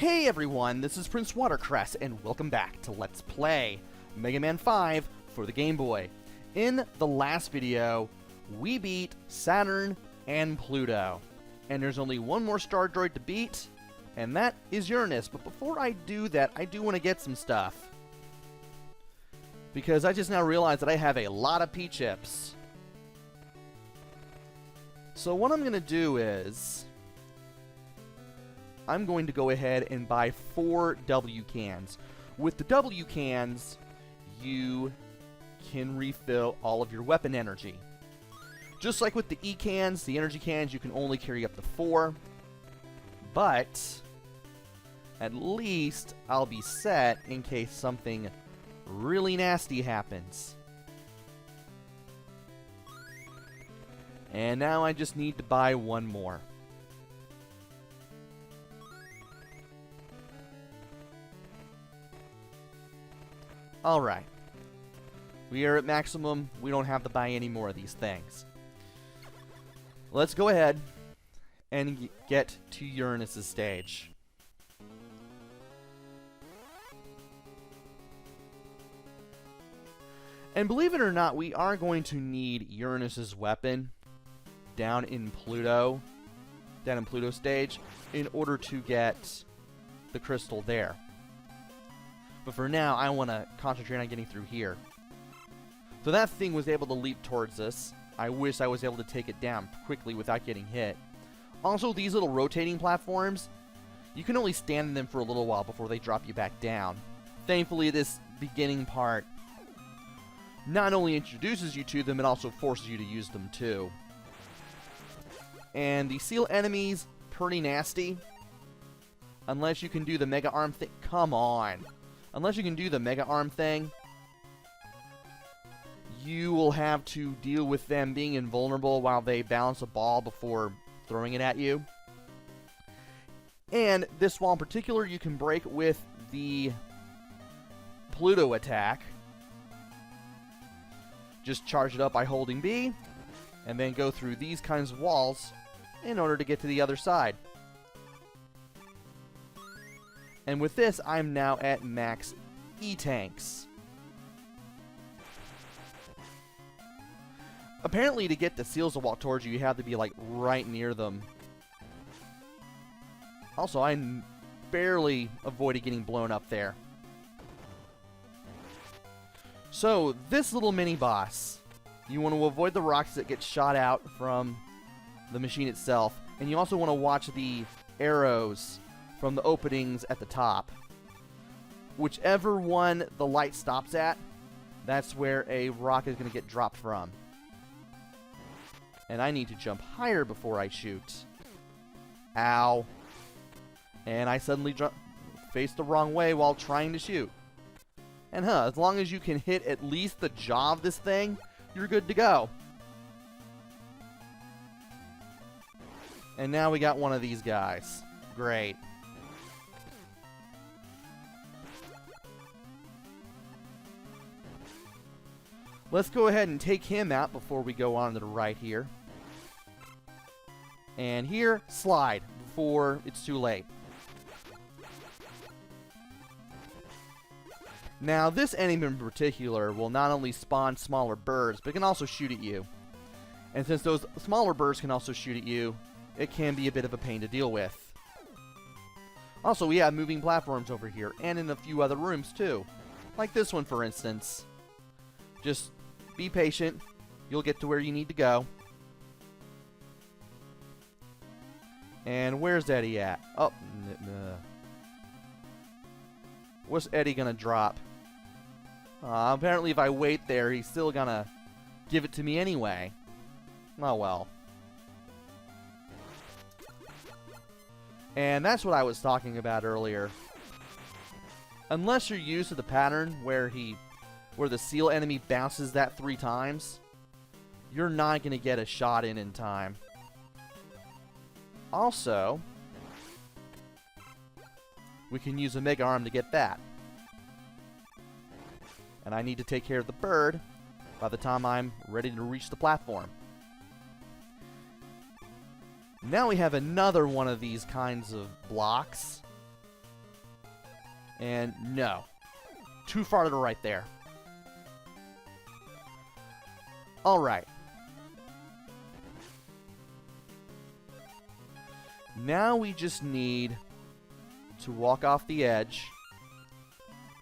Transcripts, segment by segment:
Hey everyone, this is PrinceWatercress, and welcome back to Let's Play Mega Man 5 for the Game Boy. In the last video, we beat Saturn and Pluto. And there's only one more star droid to beat, and that is Uranus. But before I do that, I do want to get some stuff. Because I just now realized that I have a lot of P-chips. So what I'm going to do is I'm going to go ahead and buy 4 W cans. With the W cans, you can refill all of your weapon energy. Just like with the E cans, the energy cans, you can only carry up to 4. But at least I'll be set in case something really nasty happens. And now I just need to buy 1 more. Alright. We are at maximum. We don't have to buy any more of these things. Let's go ahead and get to Uranus' stage. And believe it or not, we are going to need Uranus' weapon down in Pluto stage in order to get the crystal there. But for now, I want to concentrate on getting through here. So that thing was able to leap towards us. I wish I was able to take it down quickly without getting hit. Also, these little rotating platforms, you can only stand in them for a little while before they drop you back down. Thankfully, this beginning part not only introduces you to them, it also forces you to use them too. And the seal enemies, pretty nasty. Unless you can do the Mega Arm thing. Come on. Unless you can do the Mega Arm thing, you will have to deal with them being invulnerable while they balance a ball before throwing it at you. And this wall in particular, you can break with the Pluto attack. Just charge it up by holding B, and then go through these kinds of walls in order to get to the other side. And with this, I'm now at max E-tanks. Apparently, to get the seals to walk towards you, you have to be, like, right near them. Also, I barely avoided getting blown up there. So, this little mini-boss, you want to avoid the rocks that get shot out from the machine itself. And you also want to watch the arrows from the openings at the top. Whichever one the light stops at, that's where a rock is going to get dropped from. And I need to jump higher before I shoot. Ow. And I suddenly faced the wrong way while trying to shoot. And as long as you can hit at least the jaw of this thing, you're good to go. And now we got one of these guys. Great. Let's go ahead and take him out before we go on to the right here. And here, slide before it's too late. Now, this enemy in particular will not only spawn smaller birds, but can also shoot at you. And since those smaller birds can also shoot at you, it can be a bit of a pain to deal with. Also, we have moving platforms over here, and in a few other rooms too. Like this one, for instance. Just be patient. You'll get to where you need to go. And where's Eddie at? Oh, what's Eddie gonna drop? Apparently if I wait there, he's still gonna give it to me anyway. Oh well. And that's what I was talking about earlier. Unless you're used to the pattern where the seal enemy bounces that 3 times, you're not going to get a shot in time. Also, we can use a Mega Arm to get that. And I need to take care of the bird by the time I'm ready to reach the platform. Now we have another one of these kinds of blocks. And no. Too far to the right there. Alright. Now we just need to walk off the edge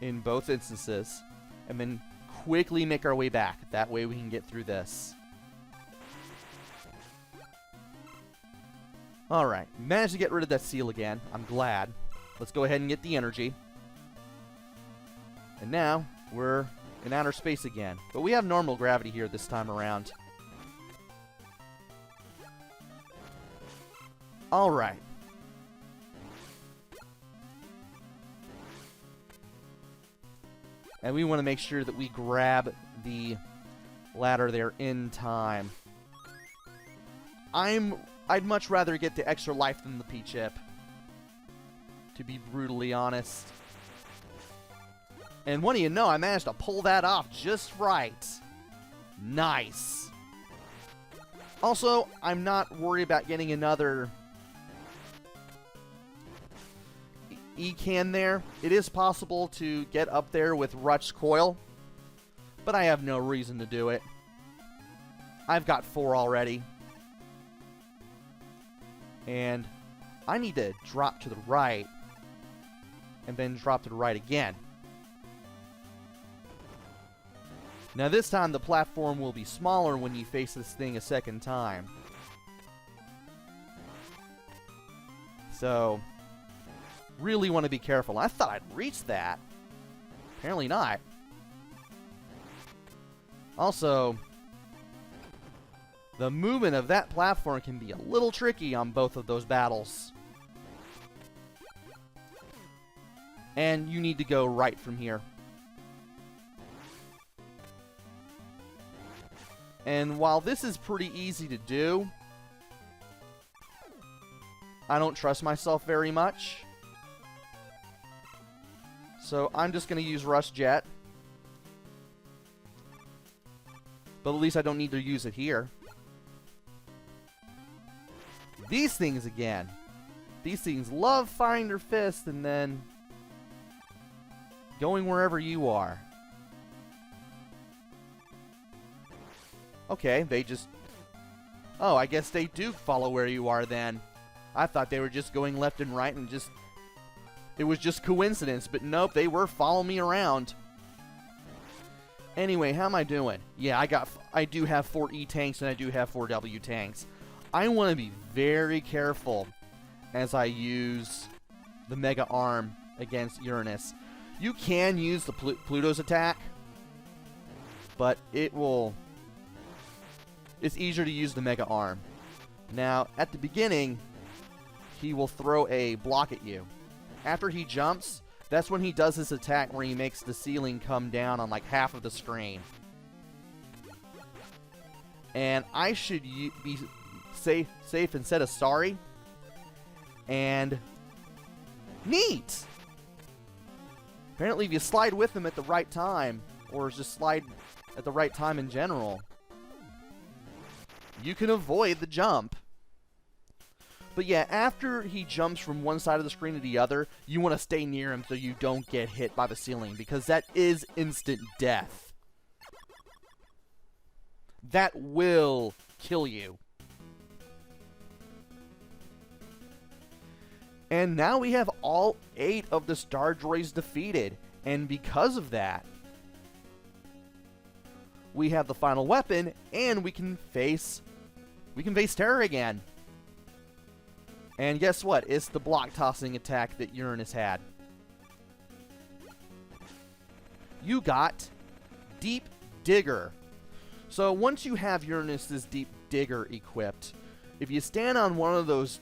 in both instances, and then quickly make our way back. That way we can get through this. Alright, managed to get rid of that seal again. I'm glad. Let's go ahead and get the energy. And now, we're in outer space again. But we have normal gravity here this time around. Alright. And we want to make sure that we grab the ladder there in time. I'd much rather get the extra life than the P-chip, to be brutally honest. And what do you know, I managed to pull that off just right. Nice. Also, I'm not worried about getting another E-can there. It is possible to get up there with Rutsch's coil, but I have no reason to do it. I've got 4 already. And I need to drop to the right, and then drop to the right again. Now this time the platform will be smaller when you face this thing a second time. So, really want to be careful. I thought I'd reach that. Apparently not. Also, the movement of that platform can be a little tricky on both of those battles. And you need to go right from here. And while this is pretty easy to do, I don't trust myself very much. So I'm just going to use Rush Jet. But at least I don't need to use it here. These things again. These things love firing their fist and then going wherever you are. Okay, they just... Oh, I guess they do follow where you are then. I thought they were just going left and right and just... It was just coincidence, but nope, they were following me around. Anyway, how am I doing? Yeah, I do have 4 E tanks and I do have 4 W tanks. I want to be very careful as I use the Mega Arm against Uranus. You can use the Pluto's attack, but it's easier to use the Mega Arm. Now, at the beginning, he will throw a block at you. After he jumps, that's when he does his attack where he makes the ceiling come down on like half of the screen. And I should be safe instead of sorry. And neat! Apparently if you slide with him at the right time, or just slide at the right time in general, you can avoid the jump. But yeah, after he jumps from one side of the screen to the other, you want to stay near him so you don't get hit by the ceiling, because that is instant death. That will kill you. And now we have all 8 of the Star Droids defeated, and because of that, we have the final weapon, and we can face Terror again. And guess what? It's the block tossing attack that Uranus had. You got Deep Digger. So once you have Uranus's Deep Digger equipped, if you stand on one of those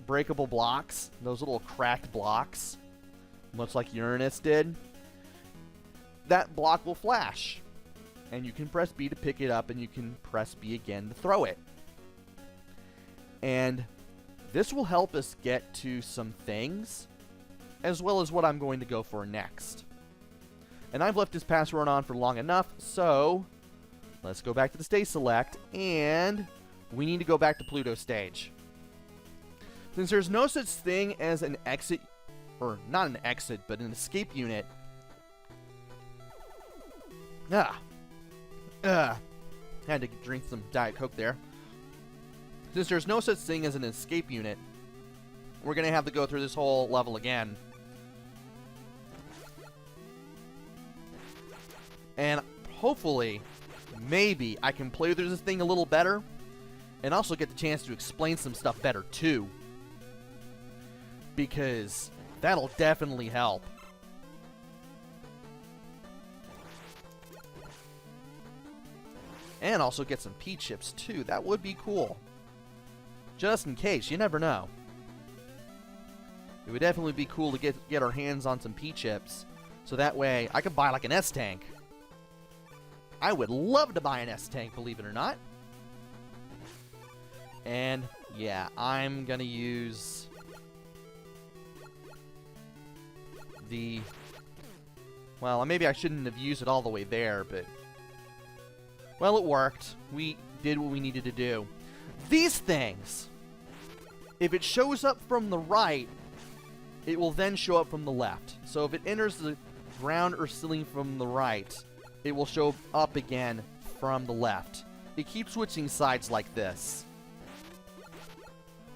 breakable blocks, those little cracked blocks, much like Uranus did, that block will flash. And you can press B to pick it up, and you can press B again to throw it. And this will help us get to some things, as well as what I'm going to go for next. And I've left this password on for long enough, so let's go back to the stage select, and we need to go back to Pluto stage. Since there's no such thing as an exit or not an exit, but an escape unit. Had to drink some Diet Coke there. Since there's no such thing as an escape unit, we're going to have to go through this whole level again. And hopefully, maybe, I can play through this thing a little better, and also get the chance to explain some stuff better, too. Because that'll definitely help. And also get some P-chips, too. That would be cool. Just in case. You never know. It would definitely be cool to get our hands on some P-chips. So that way, I could buy like an S-Tank. I would love to buy an S-Tank, believe it or not. And, yeah, I'm gonna use the... Well, maybe I shouldn't have used it all the way there, but... Well, it worked. We did what we needed to do. These things, if it shows up from the right, it will then show up from the left. So if it enters the ground or ceiling from the right, it will show up again from the left. It keeps switching sides like this.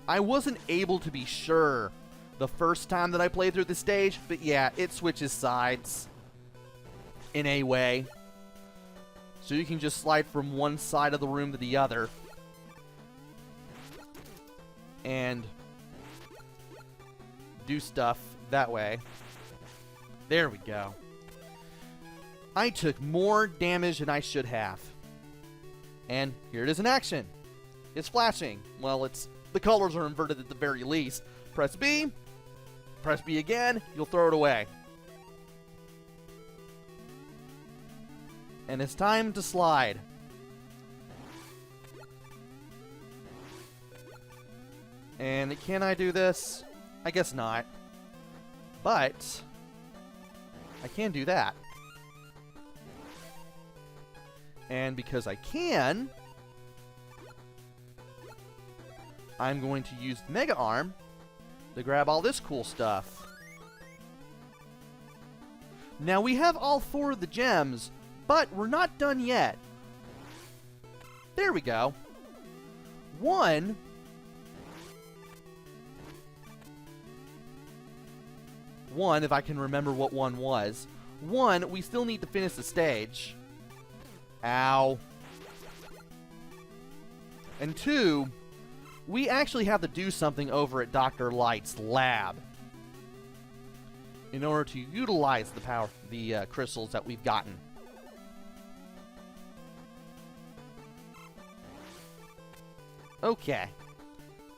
I wasn't able to be sure the first time that I played through the stage, but yeah, it switches sides in a way. So you can just slide from one side of the room to the other. And do stuff that way. There we go. I took more damage than I should have. And here it is in action. It's flashing. Well, the colors are inverted at the very least. Press B. Press B again. You'll throw it away. And it's time to slide. And can I do this? I guess not. But I can do that. And because I can, I'm going to use Mega Arm to grab all this cool stuff. Now we have all 4 of the gems, but we're not done yet. There we go. One if I can remember what one was. One, we still need to finish the stage. Ow. And 2, we actually have to do something over at Dr. Light's lab in order to utilize the crystals that we've gotten. Okay.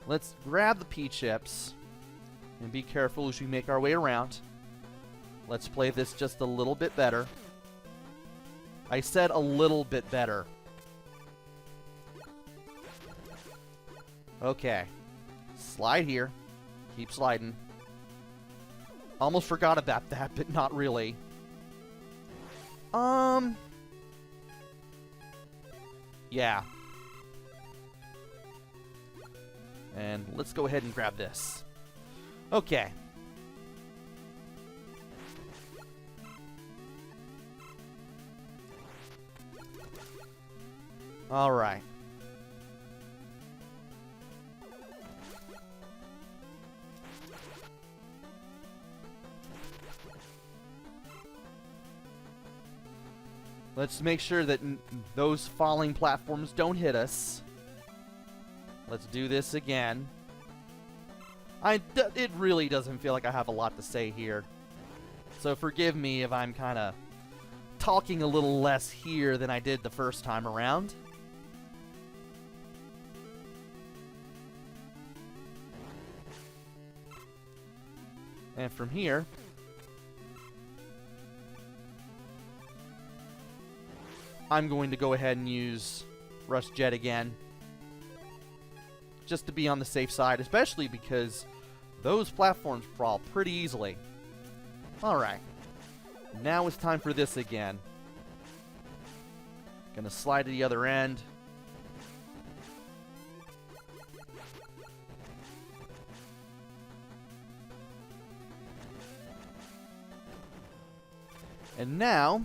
Let's grab the P-chips and be careful as we make our way around. Let's play this just a little bit better. I said a little bit better. Okay. Slide here. Keep sliding. Almost forgot about that, but not really. Yeah. And let's go ahead and grab this. Okay. All right. Let's make sure that those falling platforms don't hit us. Let's do this again. It really doesn't feel like I have a lot to say here. So forgive me if I'm kind of talking a little less here than I did the first time around. And from here, I'm going to go ahead and use Rush Jet again. Just to be on the safe side, especially because those platforms fall pretty easily. Alright. Now it's time for this again. Gonna slide to the other end. And now,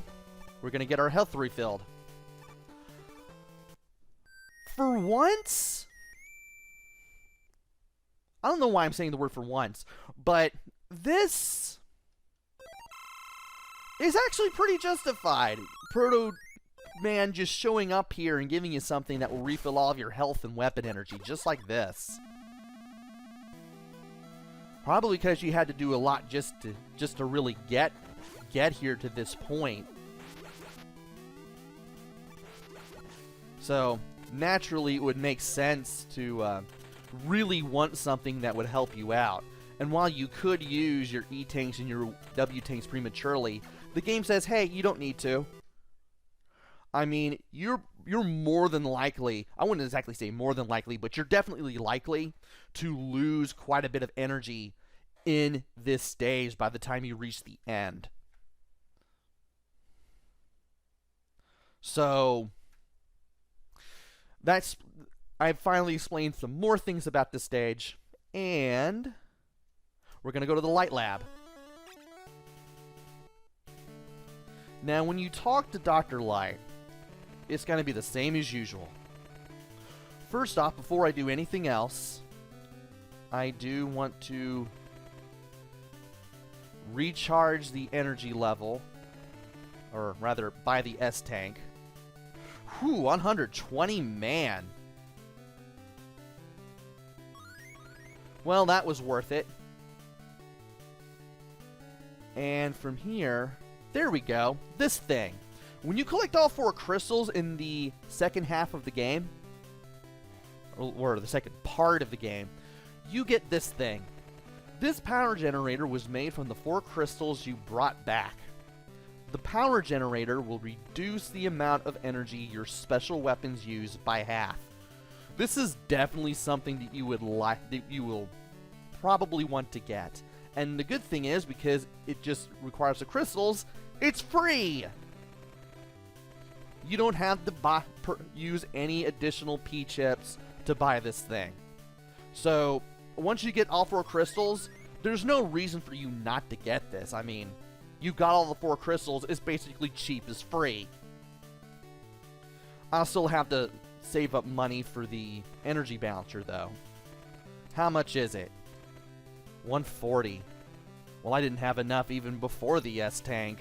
we're going to get our health refilled. For once, I don't know why I'm saying the word for once, but this is actually pretty justified. Proto Man just showing up here and giving you something that will refill all of your health and weapon energy, just like this. Probably because you had to do a lot just to really get here to this point. So naturally, it would make sense to really want something that would help you out. And while you could use your E-tanks and your W-tanks prematurely, the game says, hey, you don't need to. I mean, you're more than likely, I wouldn't exactly say more than likely, but you're definitely likely to lose quite a bit of energy in this stage by the time you reach the end. So I've finally explained some more things about this stage, and we're going to go to the Light Lab. Now, when you talk to Dr. Light, it's going to be the same as usual. First off, before I do anything else, I do want to recharge the energy level, or rather, by the S-tank. Whew, 120, man. Well, that was worth it. And from here, there we go. This thing. When you collect all 4 crystals in the second half of the game, or the second part of the game, you get this thing. This power generator was made from the 4 crystals you brought back. The power generator will reduce the amount of energy your special weapons use by half. This is definitely something that you will probably want to get. And the good thing is, because it just requires the crystals, it's free! You don't have to use any additional P-chips to buy this thing. So, once you get all 4 crystals, there's no reason for you not to get this. I mean, you got all the 4 crystals, it's basically cheap as free. I'll still have to save up money for the energy balancer, though. How much is it? 140. Well, I didn't have enough even before the S-tank.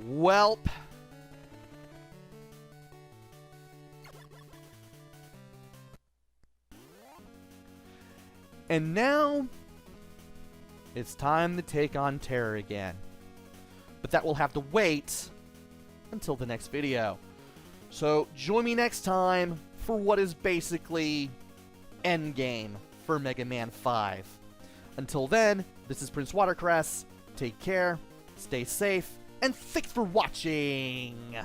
Welp. And now, it's time to take on Terror again. But that will have to wait until the next video. So, join me next time for what is basically endgame for Mega Man 5. Until then, this is PrinceWatercress. Take care, stay safe, and thanks for watching!